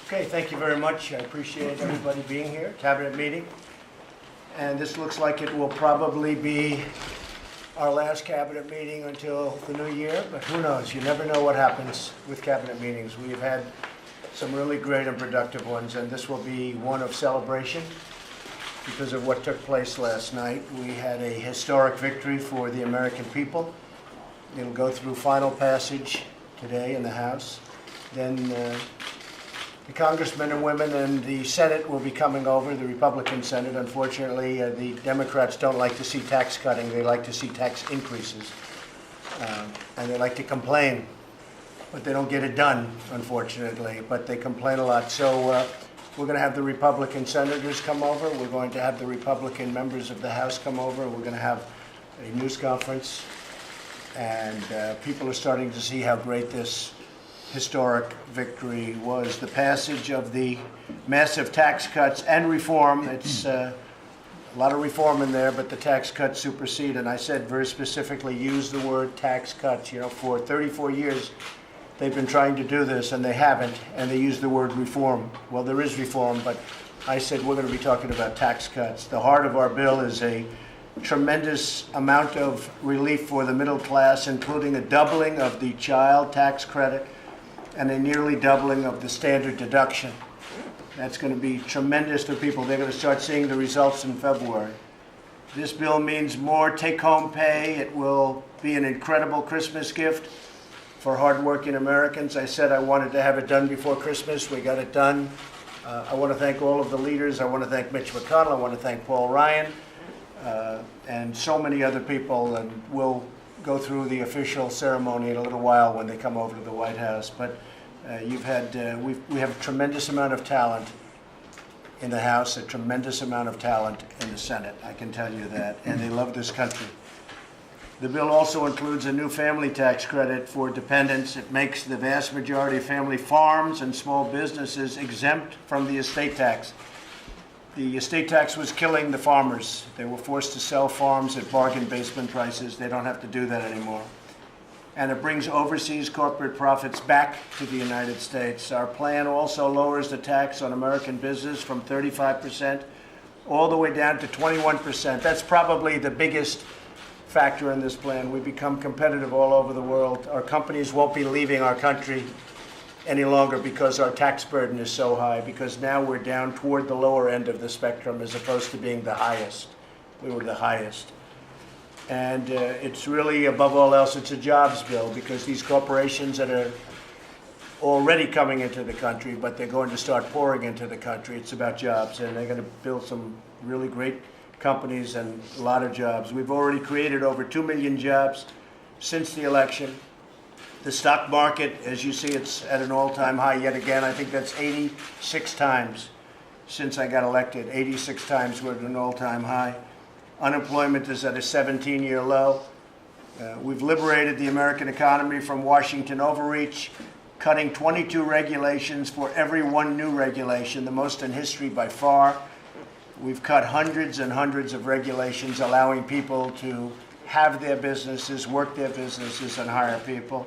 Okay, thank you very much. I appreciate everybody being here, cabinet meeting. And this looks like it will probably be our last cabinet meeting until the new year, but who knows? You never know what happens with cabinet meetings. We've had some really great and productive ones, and this will be one of celebration because of what took place last night. We had a historic victory for the American people. It'll go through final passage today in the House. Then the congressmen and women and the Senate will be coming over, the Republican Senate. Unfortunately, the Democrats don't like to see tax cutting. They like to see tax increases. And they like to complain, but they don't get it done, unfortunately. But they complain a lot. So we're going to have the Republican senators come over. We're going to have the Republican members of the House come over. We're going to have a news conference. And people are starting to see how great this historic victory was. The passage of the massive tax cuts and reform. It's a lot of reform in there, but the tax cuts supersede. And I said very specifically, use the word tax cuts. You know, for 34 years, they've been trying to do this, and they haven't, and they use the word reform. Well, there is reform, but I said we're going to be talking about tax cuts. The heart of our bill is a tremendous amount of relief for the middle class, including a doubling of the child tax credit and a nearly doubling of the standard deduction. That's going to be tremendous to people. They're going to start seeing the results in February. This bill means more take-home pay. It will be an incredible Christmas gift for hardworking Americans. I said I wanted to have it done before Christmas. We got it done. I want to thank all of the leaders. I want to thank Mitch McConnell. I want to thank Paul Ryan and so many other people. And we'll go through the official ceremony in a little while when they come over to the White House. But we have a tremendous amount of talent in the House, a tremendous amount of talent in the Senate, I can tell you that, and they love this country. The bill also includes a new family tax credit for dependents. It makes the vast majority of family farms and small businesses exempt from the estate tax. The estate tax was killing the farmers. They were forced to sell farms at bargain basement prices. They don't have to do that anymore. And it brings overseas corporate profits back to the United States. Our plan also lowers the tax on American business from 35% all the way down to 21%. That's probably the biggest factor in this plan. We become competitive all over the world. Our companies won't be leaving our country any longer because our tax burden is so high, because now we're down toward the lower end of the spectrum as opposed to being the highest. We were the highest. And it's really, above all else, it's a jobs bill, because these corporations that are already coming into the country, but they're going to start pouring into the country, it's about jobs, and they're going to build some really great companies and a lot of jobs. We've already created over 2 million jobs since the election. The stock market, as you see, it's at an all-time high yet again. I think that's 86 times since I got elected. 86 times we're at an all-time high. Unemployment is at a 17-year low. We've liberated the American economy from Washington overreach, cutting 22 regulations for every one new regulation, the most in history by far. We've cut hundreds and hundreds of regulations, allowing people to have their businesses, work their businesses, and hire people.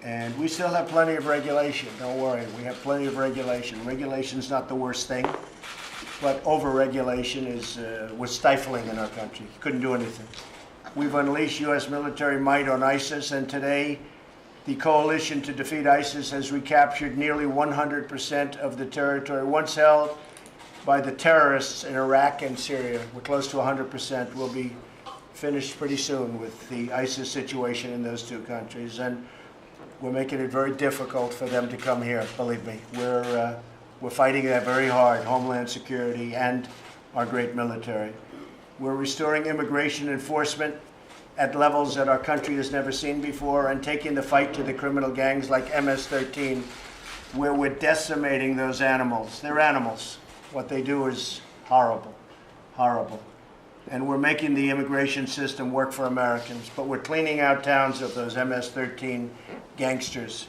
And we still have plenty of regulation. Don't worry, we have plenty of regulation. Regulation's not the worst thing, but over-regulation was stifling in our country. Couldn't do anything. We've unleashed U.S. military might on ISIS, and today the coalition to defeat ISIS has recaptured nearly 100% of the territory once held by the terrorists in Iraq and Syria. We're close to 100%. We'll be finished pretty soon with the ISIS situation in those two countries. And we're making it very difficult for them to come here, believe me. We're fighting that very hard, Homeland Security and our great military. We're restoring immigration enforcement at levels that our country has never seen before, and taking the fight to the criminal gangs like MS-13, where we're decimating those animals. They're animals. What they do is horrible, horrible. And we're making the immigration system work for Americans, but we're cleaning out towns of those MS-13 gangsters.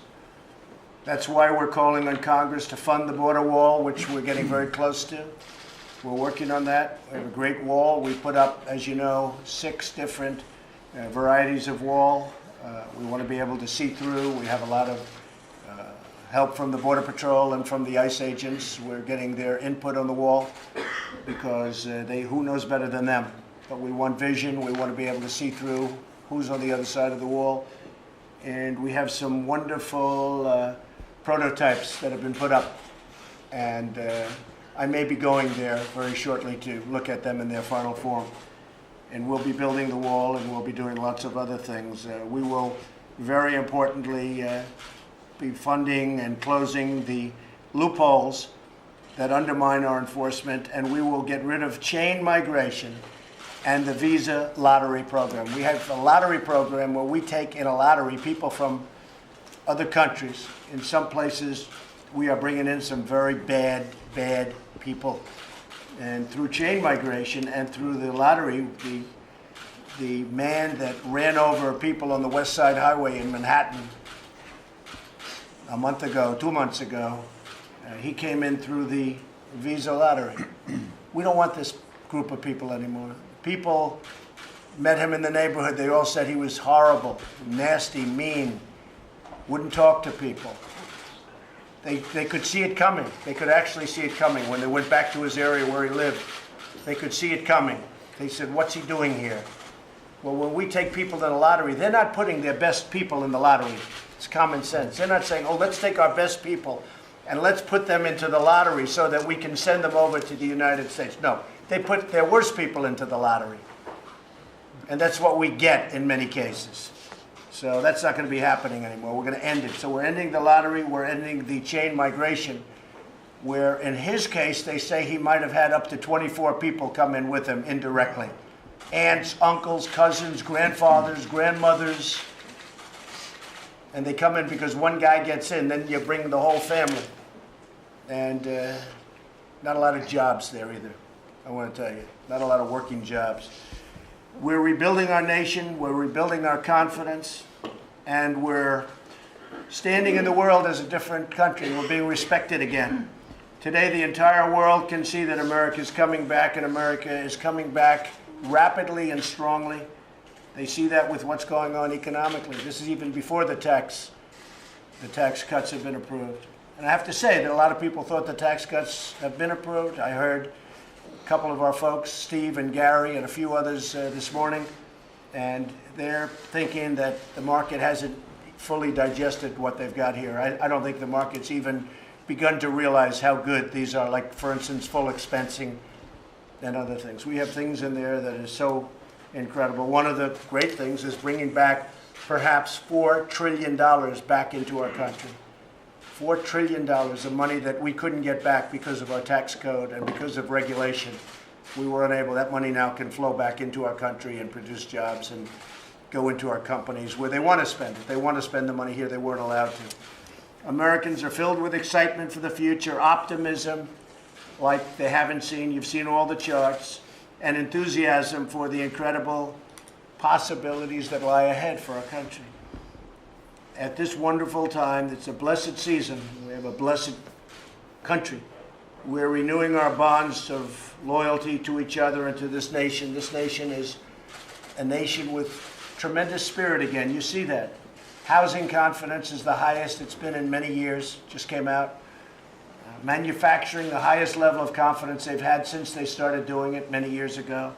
That's why we're calling on Congress to fund the border wall, which we're getting very close to. We're working on that. We have a great wall. We put up, as you know, 6 different varieties of wall. We want to be able to see through. We have a lot of help from the Border Patrol and from the ICE agents. We're getting their input on the wall because who knows better than them? But we want vision. We want to be able to see through who's on the other side of the wall. And we have some wonderful prototypes that have been put up. And I may be going there very shortly to look at them in their final form. And we'll be building the wall, and we'll be doing lots of other things. We will, very importantly, be funding and closing the loopholes that undermine our enforcement, and we will get rid of chain migration and the visa lottery program. We have a lottery program where we take in a lottery people from other countries. In some places, we are bringing in some very bad people. And through chain migration and through the lottery, the man that ran over people on the West Side Highway in Manhattan a month ago, 2 months ago, he came in through the visa lottery. We don't want this group of people anymore. People met him in the neighborhood. They all said he was horrible, nasty, mean, wouldn't talk to people. They could see it coming. They could actually see it coming. When they went back to his area where he lived, they could see it coming. They said, what's he doing here? Well, when we take people to the lottery, they're not putting their best people in the lottery. It's common sense. They're not saying, oh, let's take our best people and let's put them into the lottery so that we can send them over to the United States. No, they put their worst people into the lottery. And that's what we get in many cases. So that's not going to be happening anymore. We're going to end it. So we're ending the lottery. We're ending the chain migration, where in his case, they say he might have had up to 24 people come in with him indirectly. Aunts, uncles, cousins, grandfathers, grandmothers. And they come in because one guy gets in, then you bring the whole family. And not a lot of jobs there either, I want to tell you. Not a lot of working jobs. We're rebuilding our nation, we're rebuilding our confidence, and we're standing in the world as a different country. We're being respected again. Today, the entire world can see that America is coming back, and America is coming back rapidly and strongly. They see that with what's going on economically. This is even before the tax cuts have been approved. And I have to say that a lot of people thought the tax cuts have been approved. I heard a couple of our folks, Steve and Gary and a few others this morning, and they're thinking that the market hasn't fully digested what they've got here. I don't think the market's even begun to realize how good these are, like, for instance, full expensing and other things. We have things in there that is so incredible. One of the great things is bringing back perhaps $4 trillion back into our country. $4 trillion of money that we couldn't get back because of our tax code and because of regulation. We were unable. That money now can flow back into our country and produce jobs and go into our companies where they want to spend it. They want to spend the money here. They weren't allowed to. Americans are filled with excitement for the future, optimism like they haven't seen. You've seen all the charts, and enthusiasm for the incredible possibilities that lie ahead for our country. At this wonderful time, it's a blessed season. We have a blessed country. We're renewing our bonds of loyalty to each other and to this nation. This nation is a nation with tremendous spirit again. You see that. Housing confidence is the highest it's been in many years, just came out. Manufacturing, the highest level of confidence they've had since they started doing it many years ago.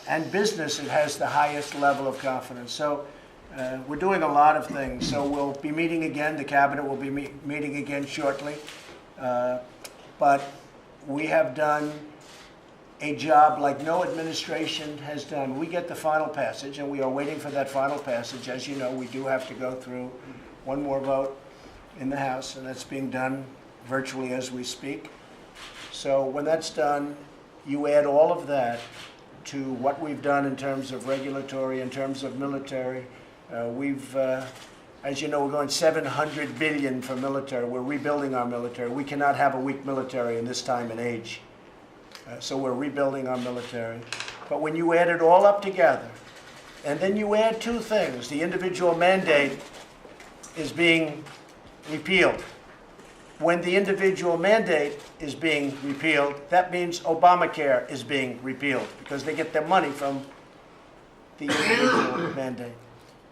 And business, it has the highest level of confidence. So we're doing a lot of things. So we'll be meeting again. The cabinet will be meeting again shortly. But we have done a job like no administration has done. We get the final passage, and we are waiting for that final passage. As you know, we do have to go through one more vote in the House, and that's being done virtually as we speak. So when that's done, you add all of that to what we've done in terms of regulatory, in terms of military. As you know, we're going $700 billion for military. We're rebuilding our military. We cannot have a weak military in this time and age. So we're rebuilding our military. But when you add it all up together, and then you add two things, the individual mandate is being repealed. When the individual mandate is being repealed, that means Obamacare is being repealed because they get their money from the individual mandate.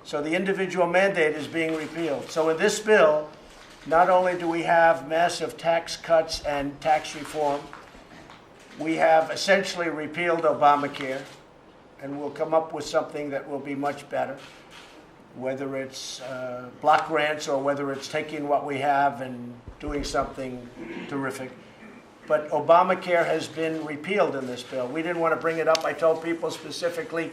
So the individual mandate is being repealed. So in this bill, not only do we have massive tax cuts and tax reform, we have essentially repealed Obamacare, and we'll come up with something that will be much better, whether it's block grants or whether it's taking what we have and doing something terrific. But Obamacare has been repealed in this bill. We didn't want to bring it up. I told people specifically,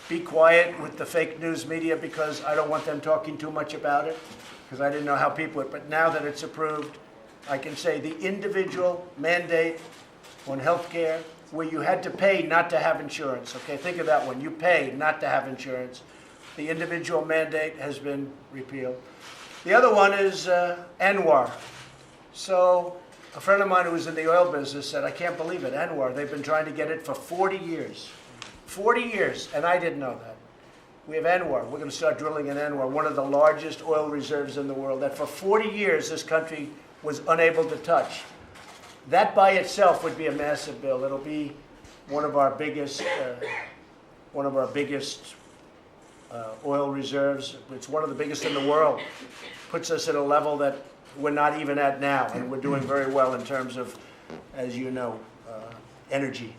be quiet with the fake news media because I don't want them talking too much about it, because I didn't know how people would. But now that it's approved, I can say the individual mandate on health care, where you had to pay not to have insurance. Okay, think of that one. You pay not to have insurance. The individual mandate has been repealed. The other one is ANWR. So a friend of mine who was in the oil business said, I can't believe it, ANWR, they've been trying to get it for 40 years. 40 years, and I didn't know that. We have ANWR. We're going to start drilling in ANWR, one of the largest oil reserves in the world, that for 40 years this country was unable to touch. That by itself would be a massive bill. It'll be one of our biggest oil reserves. It's one of the biggest in the world. Puts us at a level that we're not even at now, and we're doing very well in terms of, as you know, energy.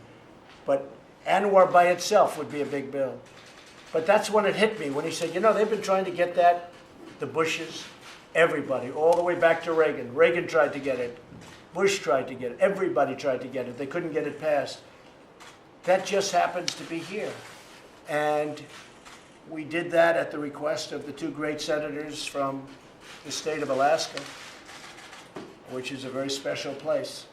But ANWR by itself would be a big bill. But that's when it hit me, when he said, you know, they've been trying to get that, the Bushes, everybody, all the way back to Reagan. Reagan tried to get it. Bush tried to get it. Everybody tried to get it. They couldn't get it passed. That just happens to be here. And we did that at the request of the two great senators from the state of Alaska, which is a very special place.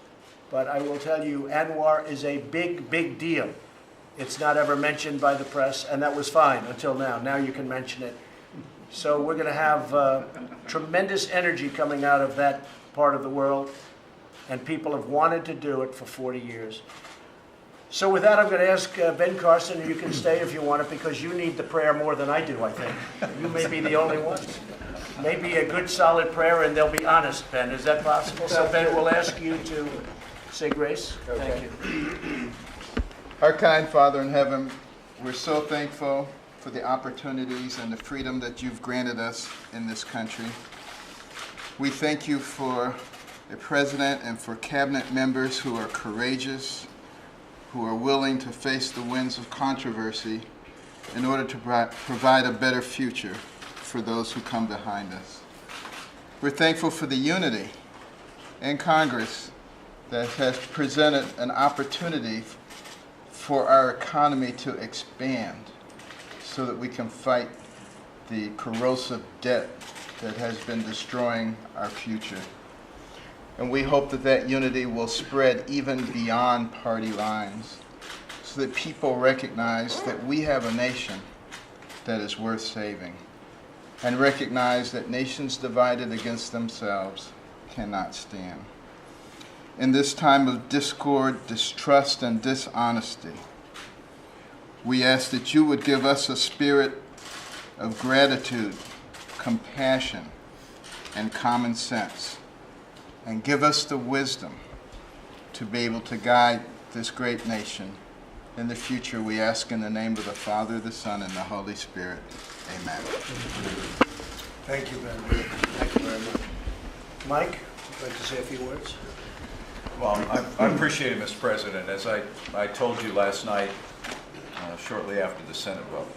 But I will tell you, ANWR is a big, big deal. It's not ever mentioned by the press, and that was fine until now. Now you can mention it. So we're going to have tremendous energy coming out of that part of the world, and people have wanted to do it for 40 years. So with that, I'm going to ask Ben Carson, and you can stay if you want it, because you need the prayer more than I do, I think. You may be the only one. Maybe a good, solid prayer, and they'll be honest, Ben. Is that possible? So, Ben, we'll ask you to say grace. Okay. Thank you. Our kind Father in heaven, we're so thankful for the opportunities and the freedom that you've granted us in this country. We thank you for the President and for cabinet members who are courageous, who are willing to face the winds of controversy in order to provide a better future for those who come behind us. We're thankful for the unity in Congress that has presented an opportunity for our economy to expand so that we can fight the corrosive debt that has been destroying our future. And we hope that that unity will spread even beyond party lines so that people recognize that we have a nation that is worth saving, and recognize that nations divided against themselves cannot stand. In this time of discord, distrust, and dishonesty, we ask that you would give us a spirit of gratitude, compassion, and common sense, and give us the wisdom to be able to guide this great nation. In the future, we ask in the name of the Father, the Son, and the Holy Spirit. Amen. Thank you, Ben. Thank you very much. Mike, would you like to say a few words? Well, I appreciate it, Mr. President. As I told you last night, shortly after the Senate vote,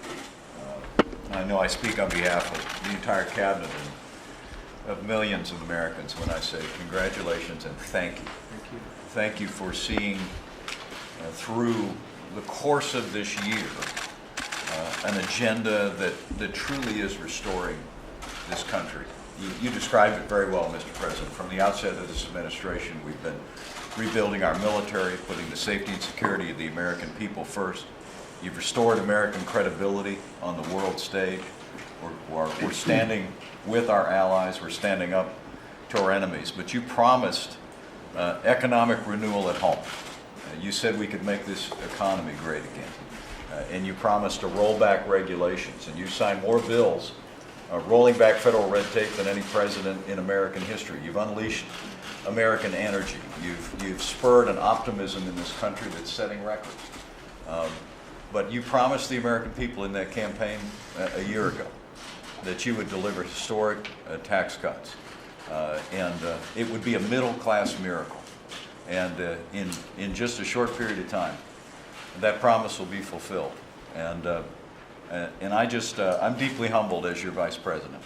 I know I speak on behalf of the entire cabinet and of millions of Americans when I say congratulations and thank you. Thank you. Thank you for seeing through the course of this year an agenda that truly is restoring this country. You described it very well, Mr. President. From the outset of this administration, we've been rebuilding our military, putting the safety and security of the American people first. You've restored American credibility on the world stage. We're standing with our allies. We're standing up to our enemies. But you promised economic renewal at home. You said we could make this economy great again. And you promised to roll back regulations. And you signed more bills rolling back federal red tape than any president in American history. You've unleashed American energy. You've spurred an optimism in this country that's setting records. But you promised the American people in that campaign a year ago that you would deliver historic tax cuts. and it would be a middle-class miracle. And in just a short period of time, that promise will be fulfilled. And I'm deeply humbled as your Vice President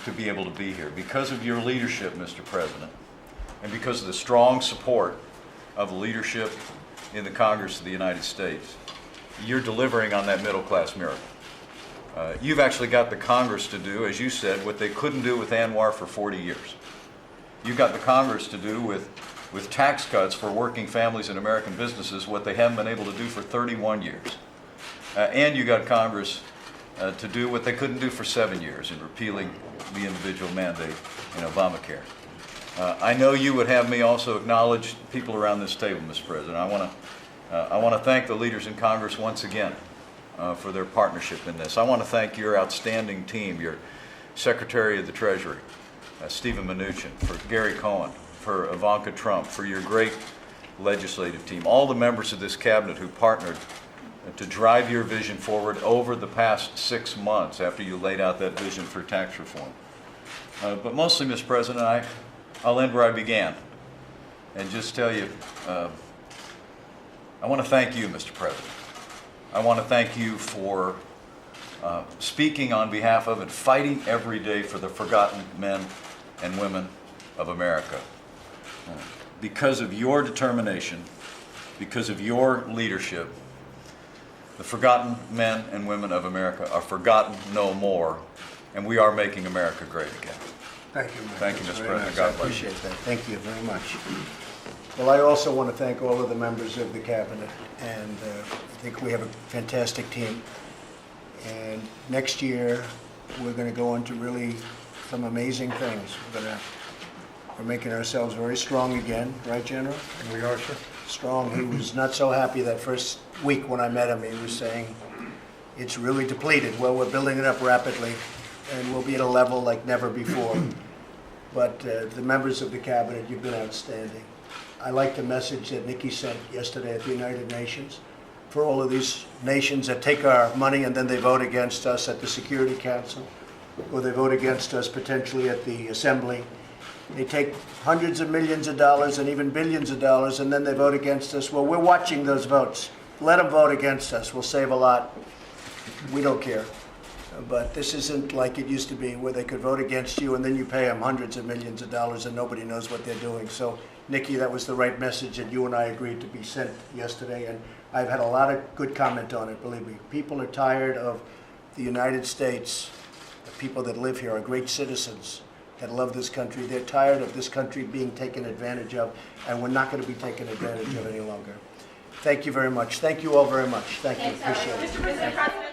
to be able to be here because of your leadership, Mr. President, and because of the strong support of the leadership in the Congress of the United States. You're delivering on that middle-class miracle. You've actually got the Congress to do, as you said, what they couldn't do with Anwar for 40 years. You've got the Congress to do with tax cuts for working families and American businesses what they haven't been able to do for 31 years. And you got Congress to do what they couldn't do for 7 years in repealing the individual mandate in Obamacare. I know you would have me also acknowledge people around this table, Mr. President. I want to thank the leaders in Congress once again for their partnership in this. I want to thank your outstanding team, your Secretary of the Treasury, Stephen Mnuchin, for Gary Cohen, for Ivanka Trump, for your great legislative team, all the members of this cabinet who partnered to drive your vision forward over the past 6 months after you laid out that vision for tax reform. But mostly, Mr. President, I'll end where I began and just tell you, I want to thank you, Mr. President. I want to thank you for speaking on behalf of and fighting every day for the forgotten men and women of America. Because of your determination, because of your leadership, the forgotten men and women of America are forgotten no more, and we are making America great again. Thank you, Mike. Thank you, That's Mr. very President. nice. God I bless you. appreciate that. Thank you very much. Well, I also want to thank all of the members of the cabinet, and I think we have a fantastic team. And next year, we're going to go into really some amazing things. We're making ourselves very strong again, right, General? And we are, sir. Strong. He was not so happy that first week when I met him. He was saying it's really depleted. Well, we're building it up rapidly, and we'll be at a level like never before. But the members of the cabinet, you've been outstanding. I like the message that Nikki sent yesterday at the United Nations for all of these nations that take our money and then they vote against us at the Security Council, or they vote against us potentially at the Assembly. They take hundreds of millions of dollars and even billions of dollars, and then they vote against us. Well, we're watching those votes. Let them vote against us. We'll save a lot. We don't care. But this isn't like it used to be, where they could vote against you and then you pay them hundreds of millions of dollars and nobody knows what they're doing. So, Nikki, that was the right message that you and I agreed to be sent yesterday, and I've had a lot of good comment on it, believe me. People are tired of the United States. The people that live here are great citizens that love this country. They're tired of this country being taken advantage of, and we're not going to be taken advantage of any longer. Thank you very much. Thank you all very much. Thank you. Appreciate it. Mr. President.